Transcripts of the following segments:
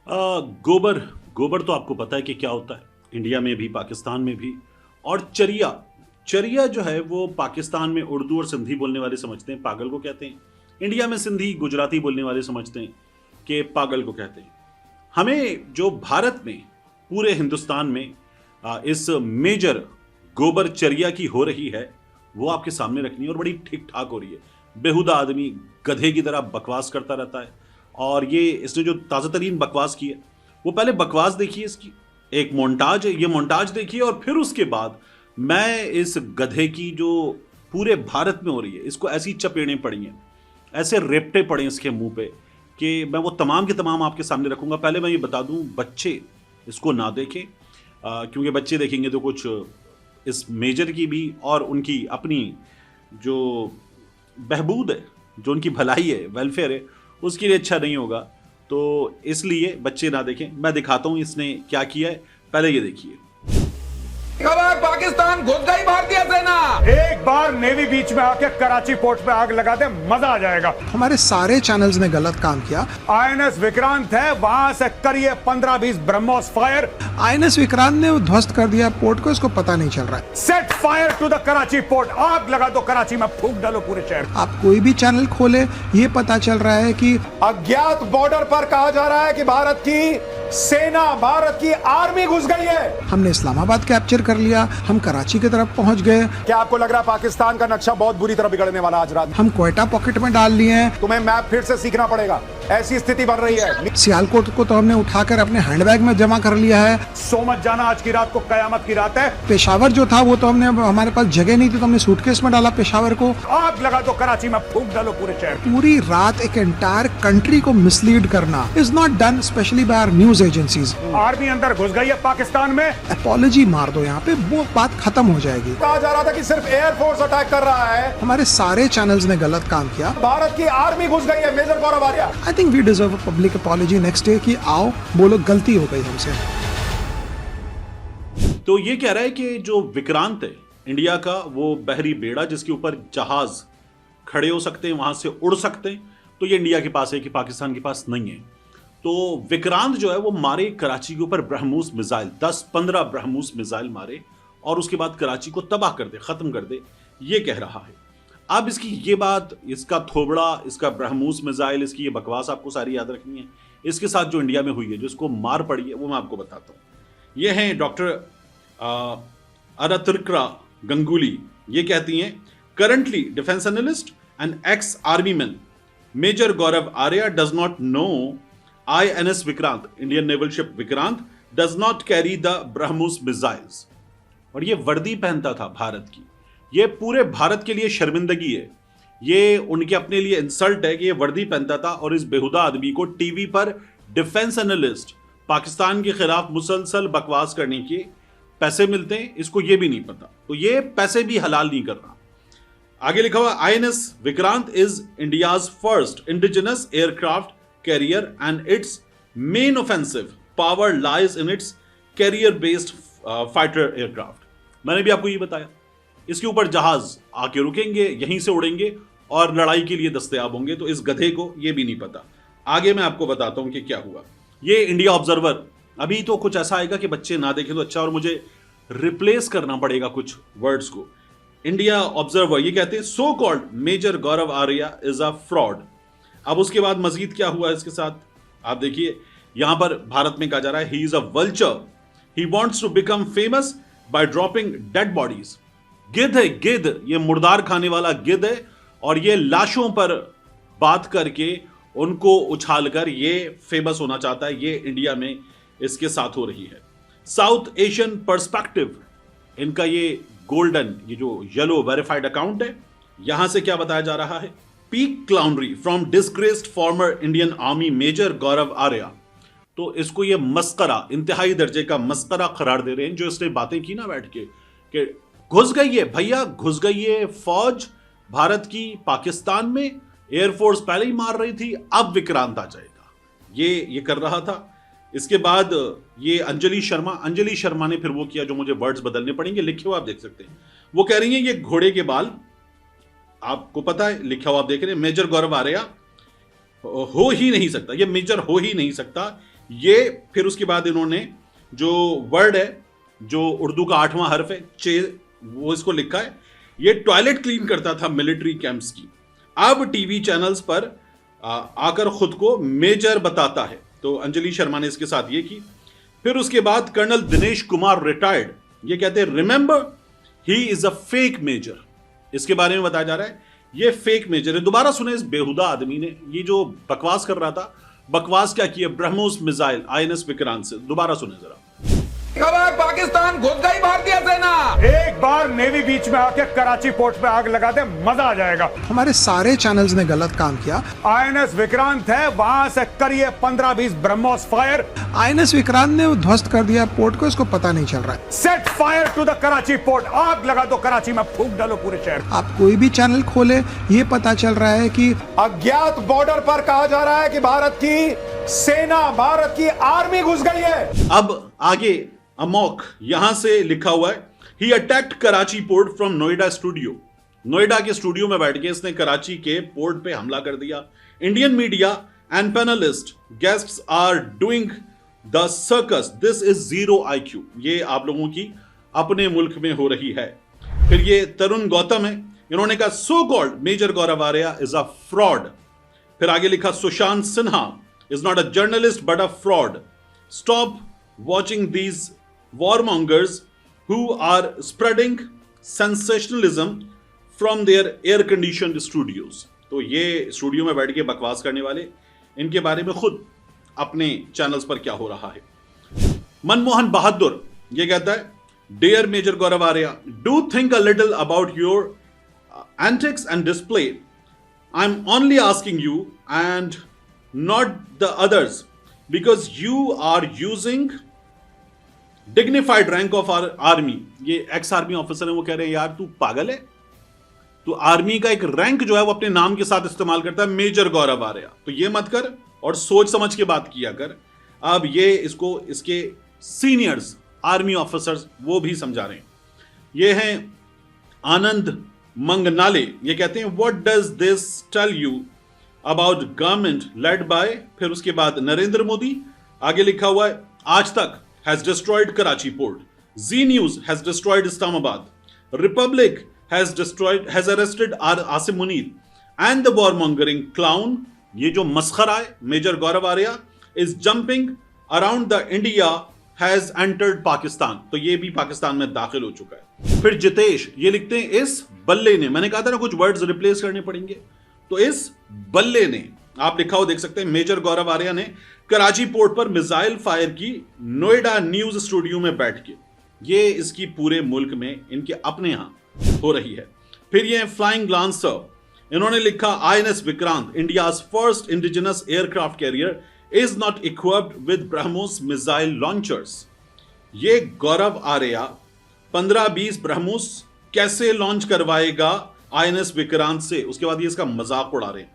गोबर गोबर तो आपको पता है कि क्या होता है, इंडिया में भी पाकिस्तान में भी। और चरिया चरिया जो है वो पाकिस्तान में उर्दू और सिंधी बोलने वाले समझते हैं पागल को कहते हैं, इंडिया में सिंधी गुजराती बोलने वाले समझते हैं कि पागल को कहते हैं। हमें जो भारत में पूरे हिंदुस्तान में इस मेजर गोबर चरिया की हो रही है वो आपके सामने रखनी है और बड़ी ठीक ठाक हो रही है। बेहुदा आदमी गधे की तरह बकवास करता रहता है और ये इसने जो ताज़ा तरीन बकवास की है वो पहले बकवास देखिए, इसकी एक मोन्टाज है, ये मोन्टाज देखिए और फिर उसके बाद मैं इस गधे की जो पूरे भारत में हो रही है इसको ऐसी चपेड़ें पड़ी हैं, ऐसे रेपटे पड़े इसके मुंह पे कि मैं वो तमाम के तमाम आपके सामने रखूंगा। पहले मैं ये बता दूं बच्चे इसको ना देखें क्योंकि बच्चे देखेंगे तो कुछ इस मेजर की भी और उनकी अपनी जो बहबूद है, जो उनकी भलाई है, वेलफेयर है, उसके लिए अच्छा नहीं होगा। तो इसलिए बच्चे ना देखें। मैं दिखाता हूं इसने क्या किया है, पहले ये देखिए। खबर पाकिस्तान घुस गई भारतीय सेना। एक बार नेवी बीच में आके कराची पोर्ट पे आग लगा दे, मजा आ जाएगा। हमारे सारे चैनल्स ने गलत काम किया। आईएनएस विक्रांत है, वहां से करिए 15-20 ब्रह्मोस फायर। आईएनएस विक्रांत ने ध्वस्त कर दिया पोर्ट को, इसको पता नहीं चल रहा है। Set fire to the Karachi port, आग लगा दो कराची में, फूंक डालो पूरे शहर। आप कोई भी चैनल खोले ये पता चल रहा है कि अज्ञात बॉर्डर पर कहा जा रहा है कि भारत की सेना, भारत की आर्मी घुस गई है। हमने इस्लामाबाद कैप्चर कर लिया, हम कराची की तरफ पहुंच गए। क्या आपको लग रहा है पाकिस्तान का नक्शा बहुत बुरी तरह बिगड़ने वाला आज रात? हम क्वेटा पॉकेट में डाल लिए हैं। तुम्हें मैप फिर से सीखना पड़ेगा, ऐसी स्थिति बन रही है। सियालकोट को तो हमने उठाकर अपने हैंडबैग में जमा कर लिया है। सो मत जाना, आज की रात को कयामत की रात है। पेशावर जो था वो तो हमने, हमारे पास जगह नहीं थी तो हमने सूटकेस में डाला पेशावर को। आग लगा दो कराची में, फूंक डालो पूरे शहर। पूरी रात एक एंटायर कंट्री को मिसलीड करना is not done, specially by our news agencies. Army अंदर घुस गई है पाकिस्तान में। अपॉलॉजी मार दो, यहाँ पे वो बात खत्म हो जाएगी। कहा जा रहा था कि सिर्फ एयरफोर्स अटैक कर रहा है। हमारे सारे चैनल्स ने गलत काम किया। भारत की आर्मी घुस गई है। Major Gaurav Arya, I think we deserve a public apology next day कि आओ बोलो गलती हो गई हमसे। तो ये कह रहा है कि जो विक्रांत है इंडिया का, वो बहरी बेड़ा जिसके ऊपर जहाज खड़े हो सकते हैं, वहां से उड़ सकते हैं, तो ये इंडिया के पास है कि पाकिस्तान के पास नहीं है। तो विक्रांत जो है वो मारे कराची के ऊपर ब्रह्मोस मिसाइल, 10-15 ब्रह्मोस मिसाइल मारे और उसके बाद कराची को तबाह कर दे, खत्म कर दे, ये कह रहा है। अब इसकी ये बात, इसका थोबड़ा, इसका ब्रह्मोस मिसाइल, इसकी ये बकवास आपको सारी याद रखनी है। इसके साथ जो इंडिया में हुई है, जो इसको मार पड़ी है, वो मैं आपको बताता हूँ। ये हैं डॉक्टर अरतुर्का गंगुली। ये कहती हैं, currently defence analyst and ex army man major Gaurav Arya does not know INS Vikrant, Indian naval ship Vikrant, does not carry the BrahMos missiles. और ये वर्दी पहनता था भारत की, ये पूरे भारत के लिए शर्मिंदगी है, ये उनके अपने लिए इंसल्ट है कि ये वर्दी पहनता था और इस बेहुदा आदमी को टीवी पर डिफेंस एनालिस्ट पाकिस्तान के खिलाफ मुसलसल बकवास करने के पैसे मिलते हैं, इसको ये भी नहीं पता। तो ये पैसे भी हलाल नहीं कर रहा। आगे लिखा हुआ, INS Vikrant is India's first indigenous aircraft carrier and its main offensive power lies in its carrier based fighter aircraft। मैंने भी आपको ये बताया, इसके ऊपर जहाज आके रुकेंगे, यहीं से उड़ेंगे और लड़ाई के लिए दस्तयाब होंगे। तो इस गधे को ये भी नहीं पता। आगे मैं आपको बताता हूं कि क्या हुआ। ये इंडिया ऑब्जर्वर, अभी तो कुछ ऐसा आएगा कि बच्चे ना देखें तो अच्छा, और मुझे रिप्लेस करना पड़ेगा कुछ वर्ड्स को। इंडिया ऑब्जर्वर ये कहते हैं, so called major Gaurav Arya is a fraud. अब उसके बाद मजीद क्या हुआ इसके साथ, आप देखिए। यहां पर भारत में कहा जा रहा है, he is a vulture, he wants to become famous by dropping dead bodies. गिद्ध है, गिद्ध, ये मुर्दार खाने वाला गिद्ध है और ये लाशों पर बात करके उनको उछालकर ये फेमस होना चाहता है। ये इंडिया में इसके साथ हो रही है। साउथ एशियन पर्सपेक्टिव, इनका ये गोल्डन, ये जो येलो वेरीफाइड अकाउंट है, यहां से क्या बताया जा रहा है, पीक क्लाउनरी from disgraced former Indian Army Major Gaurav Arya. तो इसको ये मस्करा, इंतहाई दर्जे का मस्करा करार दे रहे हैं। जो इसने बातें की ना बैठ के कि घुस गई है भैया, घुस गई है फौज भारत की पाकिस्तान में, एयरफोर्स पहले ही मार रही थी, अब विक्रांत आ जाएगा, ये कर रहा था। इसके बाद ये अंजलि शर्मा ने फिर वो किया जो मुझे वर्ड्स बदलने पड़ेंगे, लिखे हुआ आप देख सकते हैं। वो कह रही हैं ये घोड़े के बाल, आपको पता है लिखा हुआ आप देख रहे हैं, मेजर गौरव आर्या हो ही नहीं सकता, ये मेजर हो ही नहीं सकता, ये फिर उसके बाद इन्होंने जो वर्ड है, जो उर्दू का 8वां हर्फ है, चे, वो इसको लिखा है। ये टॉयलेट क्लीन करता था मिलिट्री कैंप्स की, अब टीवी चैनल्स पर आकर खुद को मेजर बताता है। तो अंजलि शर्मा ने इसके साथ ये की। फिर उसके बाद कर्नल दिनेश कुमार रिटायर्ड, ये कहते हैं remember he is a fake major, इसके बारे में बताया जा रहा है ये फेक मेजर है। दोबारा सुने इस बेहुदा आदमी ने, ये जो बकवास कर रहा था, बकवास क्या किया ब्रह्मोस मिसाइल आईएनएस विक्रांत से, दोबारा सुने जरा। खबर पाकिस्तान घुस गई भारतीय सेना। एक बार नेवी बीच में आके कराची पोर्ट पे आग लगा दे, मजा आ जाएगा। हमारे सारे चैनल्स ने गलत काम किया। आईएनएस विक्रांत है, वहां से करिए 15-20 ब्रह्मोस फायर। आईएनएस विक्रांत ने ध्वस्त कर दिया पोर्ट को, इसको पता नहीं चल रहा है। Set fire to the Karachi port, आग लगा दो कराची में, फूंक डालो पूरे शहर। आप कोई भी चैनल खोले, ये पता चल रहा है कि अज्ञात बॉर्डर पर कहा जा रहा है कि भारत की सेना, भारत की आर्मी घुस गई है। अब आगे अमोक यहां से लिखा हुआ है he attacked Karachi port from Noida studio, Noida के स्टूडियो में बैठ के इसने कराची के पोर्ट पे हमला कर दिया। Indian media and panelist guests are doing the circus, this is zero IQ, ये आप लोगों की अपने मुल्क में हो रही है। फिर ये तरुण गौतम है, इन्होंने कहा so called major Gaurav Arya is a fraud. फिर आगे लिखा Sushant Sinha is not a journalist but a fraud, stop watching these warmongers who are spreading sensationalism from their air conditioned studios। तो ये स्टूडियो में बैठ के बकवास करने वाले, इनके बारे में खुद अपने चैनल्स पर क्या हो रहा है। मनमोहन बहादुर ये कहता है dear major Gaurav Arya, do think a little about your antics and display, I am only asking you and not the others because you are using dignified rank of army. ये एक्स आर्मी ऑफिसर है, वो कह रहे हैं यार तू पागल है, तो आर्मी का एक रैंक जो है वो अपने नाम के साथ इस्तेमाल करता है, मेजर गौरव आर्या, तो ये मत कर और सोच समझ के बात किया कर। अब ये इसको इसके सीनियर्स आर्मी ऑफिसर्स वो भी समझा रहे हैं। ये हैं आनंद मंगनाले, ये कहते हैं what does this tell you about government led by, फिर उसके बाद नरेंद्र मोदी, आगे लिखा हुआ है आज तक has destroyed Karachi port, Z News has destroyed Islamabad, Republic has arrested Asim Munir, and the warmongering clown, ये जो मस्खरा है major Gaurav Arya, is jumping around the India has entered Pakistan, तो ये भी पाकिस्तान में दाखिल हो चुका है। फिर जितेश ये लिखते हैं इस बल्ले ने, मैंने कहा था ना कुछ वर्ड्स रिप्लेस करने पड़ेंगे, तो इस बल्ले ने, आप लिखा हो देख सकते हैं, मेजर गौरव आर्या ने कराची पोर्ट पर मिसाइल फायर की नोएडा न्यूज स्टूडियो में बैठ के। ये इसकी पूरे मुल्क में इनके अपने यहां हो रही है। फिर ये फ्लाइंग ग्लांसर, इन्होंने लिखा INS Vikrant India's first indigenous aircraft carrier is not equipped with BrahMos missile launchers. ये गौरव आर्या 15-20 ब्रह्मोस कैसे लॉन्च करवाएगा आईएनएस विक्रांत से, उसके बाद ये इसका मजाक उड़ा रहे हैं।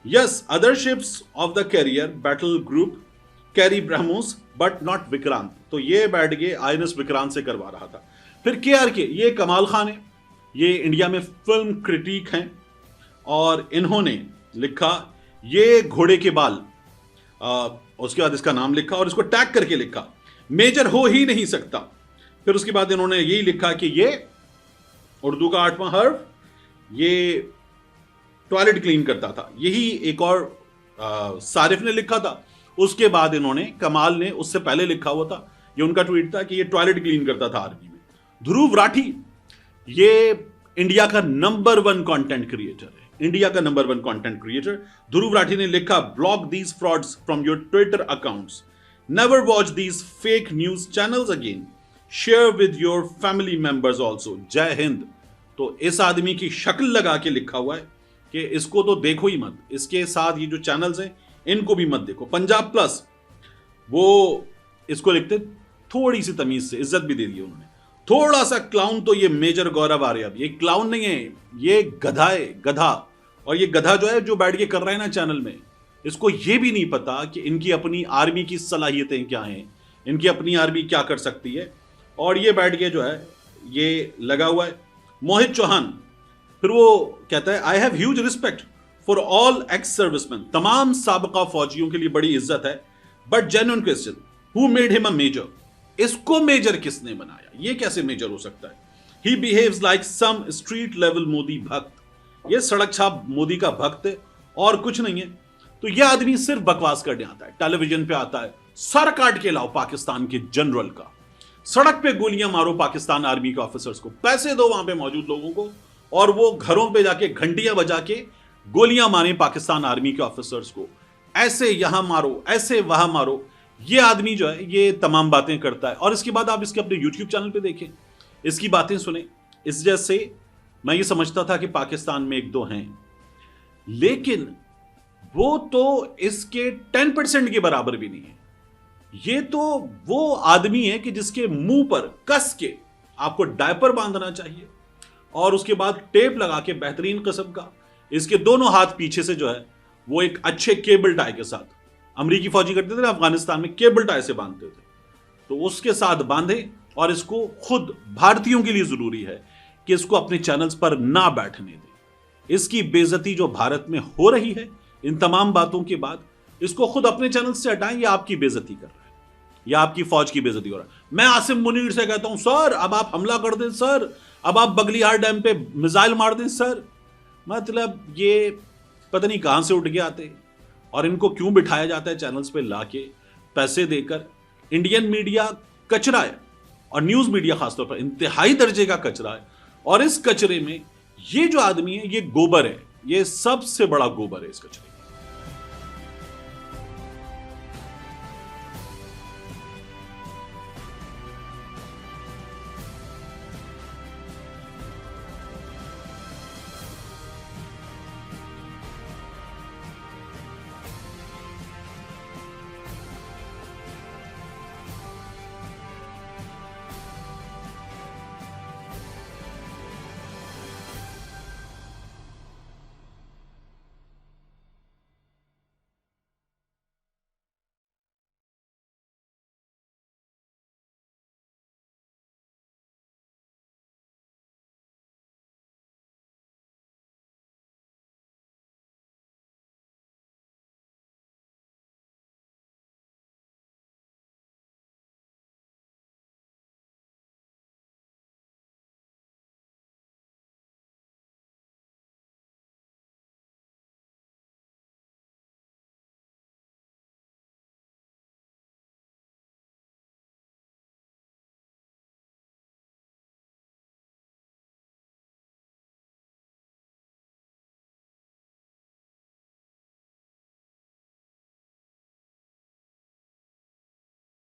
Yes, other ships of the carrier battle group carry BrahMos but not Vikrant, तो ये बैठ के आईएनएस विक्रांत से करवा रहा था। फिर KRK, ये कमाल खान है, ये इंडिया में फिल्म क्रिटिक हैं, और इन्होंने लिखा ये घोड़े के बाल, उसके बाद इसका नाम लिखा और इसको टैग करके लिखा मेजर हो ही नहीं सकता। फिर उसके बाद इन्होंने यही लिखा कि ये उर्दू का 8वां हर्फ, ये टॉयलेट क्लीन करता था, यही एक और सारिफ ने लिखा था। उसके बाद इन्होंने, कमाल ने उससे पहले लिखा हुआ था, ये उनका ट्वीट था कि ये टॉयलेट क्लीन करता था आर्मी में। ध्रुव राठी ये इंडिया का नंबर 1 कंटेंट क्रिएटर है, इंडिया का number 1 content creator. Dhruv Rathee ने लिखा block these frauds from your Twitter accounts, never watch these fake news channels again, share with your family members also, जय हिंद। तो इस आदमी की शक्ल लगा के लिखा हुआ है कि इसको तो देखो ही मत, इसके साथ ये जो चैनल्स हैं इनको भी मत देखो। पंजाब प्लस वो इसको लिखते थोड़ी सी तमीज से, इज्जत भी दे दी उन्होंने। थोड़ा सा क्लाउन तो ये मेजर गौरव आर्या, ये क्लाउन नहीं है, ये गधा है, गधा। और ये गधा जो है जो बैठ के कर रहा है ना चैनल में, इसको ये भी नहीं पता कि इनकी अपनी आर्मी की सलाहियतें क्या हैं, इनकी अपनी आर्मी क्या कर सकती है, और ये बैठ के जो है ये लगा हुआ है। मोहित चौहान फिर वो कहता है I have huge respect for all ex serviceman, तमाम साबका फौजियों के लिए बड़ी इज्जत है, but genuine question, who made him a major? इसको मेजर किसने बनाया? ये कैसे मेजर हो सकता है? He behaves like some street level Modi bhakt. ये सड़क छाप मोदी का भक्त है और कुछ नहीं है। तो यह आदमी सिर्फ बकवास करने आता है, टेलीविजन पे आता है, सर काट के लाओ पाकिस्तान के जनरल का, सड़क पे गोलियां मारो पाकिस्तान आर्मी के ऑफिसर्स को, पैसे दो वहां पे मौजूद लोगों को, और वो घरों पे जाके घंटियां बजा के गोलियां मारे पाकिस्तान आर्मी के ऑफिसर्स को, ऐसे यहां मारो, ऐसे वहां मारो। ये आदमी जो है ये तमाम बातें करता है। और इसके बाद आप इसके अपने YouTube चैनल पे देखें, इसकी बातें सुने। इस जैसे मैं ये समझता था कि पाकिस्तान में एक दो हैं, लेकिन वो तो इसके 10% के बराबर भी नहीं है। ये तो वो आदमी है कि जिसके मुंह पर कस के आपको डायपर बांधना चाहिए और उसके बाद टेप लगा के बेहतरीन किस्म का, इसके दोनों हाथ पीछे से जो है वो एक अच्छे केबल टाई के साथ, अमरीकी फौजी करते थे ना अफगानिस्तान में, केबल टाई से बांधते थे, तो उसके साथ बांधे। और इसको खुद भारतीयों के लिए जरूरी है कि इसको अपने चैनल्स पर ना बैठने दे। इसकी बेइज्जती जो भारत में हो रही है इन तमाम बातों के बाद, इसको खुद अपने चैनल से हटाएं। या आपकी बेइज्जती कर रहा है या आपकी फौज की बेइज्जती हो रहा है। मैं आसिम मुनीर से कहता हूं, सर अब आप हमला कर दें, सर अब आप बगलियार डैम पे मिसाइल मार दें सर। मतलब ये पता नहीं कहां से उठ के आते और इनको क्यों बिठाया जाता है चैनल्स पे लाके पैसे देकर। इंडियन मीडिया कचरा है और न्यूज मीडिया खासतौर पर इंतहाई दर्जे का कचरा है। और इस कचरे में ये जो आदमी है ये गोबर है, ये सबसे बड़ा गोबर है इस कचरे में।